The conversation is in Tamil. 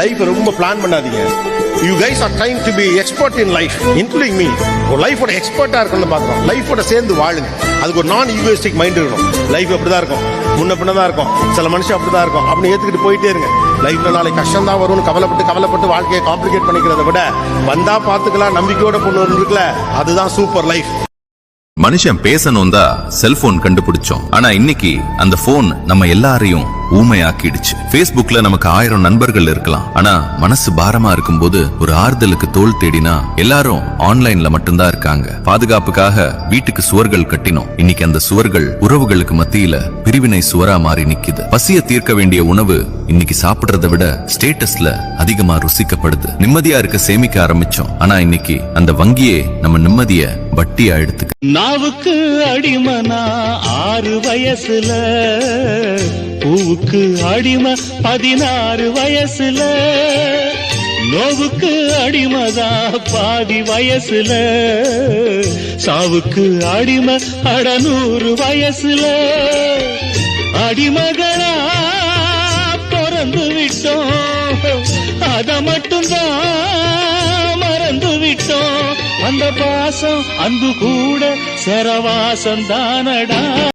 லைஃப் ரொம்ப பிளான் பண்ணாதீங்க. You guys are trying to be expert in life, including me. ஒரு லைஃபோட எக்ஸ்பர்ட்டா இருக்கணும்னு பாக்குறோம். லைஃபோட சேர்ந்து வாழுங்க. அதுக்கு ஒரு நான் ஈகோயிஸ்டிக் மைண்ட் இருக்கணும். லைஃப் அப்படிதான் இருக்கும், முன்ன பின்னதான் இருக்கும், சில மனுஷன் அப்படிதான் இருக்கும் அப்படின்னு ஏத்துக்கிட்டு போயிட்டே இருங்க. லைஃப்ல நாளைக்கு கஷ்டம் தான் வரும்னு கவலைப்பட்டு வாழ்க்கையை காம்ப்ளிகேட் பண்ணிக்கிறத விட வந்தா பாத்துக்கலாம் நம்பிக்கையோட பொண்ணு இருக்குல்ல, அதுதான் சூப்பர் லைஃப். மனுஷன் பேசணும் தான் செல்போன் கண்டுபிடிச்சோம். ஆனா இன்னைக்கு அந்த போன் நம்ம எல்லாரையும் ஊமையாக்கிடுச்சு. Facebookல நமக்கு 1000 நண்பர்கள் இருக்கலாம். ஆனா மனசு பாரமா இருக்கும்போது ஒரு ஆறுதலுக்கு தோள் தேடினா எல்லாரும் ஆன்லைன்ல மட்டும்தான் இருக்காங்க. பாதுகாப்புக்காக வீட்டுக்கு சுவர்கள் கட்டினோம். இன்னைக்கு அந்த சுவர்கள் உறவுகளுக்கு மத்தியில பிரிவினை சுவரா மாறி நிக்குது. பசிய தீர்க்க வேண்டிய உணவு இன்னைக்கு சாப்பிடுறத விட ஸ்டேட்டஸ்ல அதிகமா ருசிக்கப்படுது. நிம்மதியா இருக்க சேமிக்க ஆரம்பிச்சோம். ஆனா இன்னைக்கு அந்த வங்கியே நம்ம நிம்மதிய வட்டியா எடுத்துக்க. நாவுக்கு அடிமனா 6 வயசுல, பூவுக்கு அடிமை 16 வயசுல, நோவுக்கு அடிமதா பாதி வயசுல, சாவுக்கு அடிமை 100 வயசுல. அடிமகளா பிறந்து விட்டோம், அத மட்டும்தான் மறந்து விட்டோம். அந்த பாசம் அன்பு கூட சரவாசம் தானடா.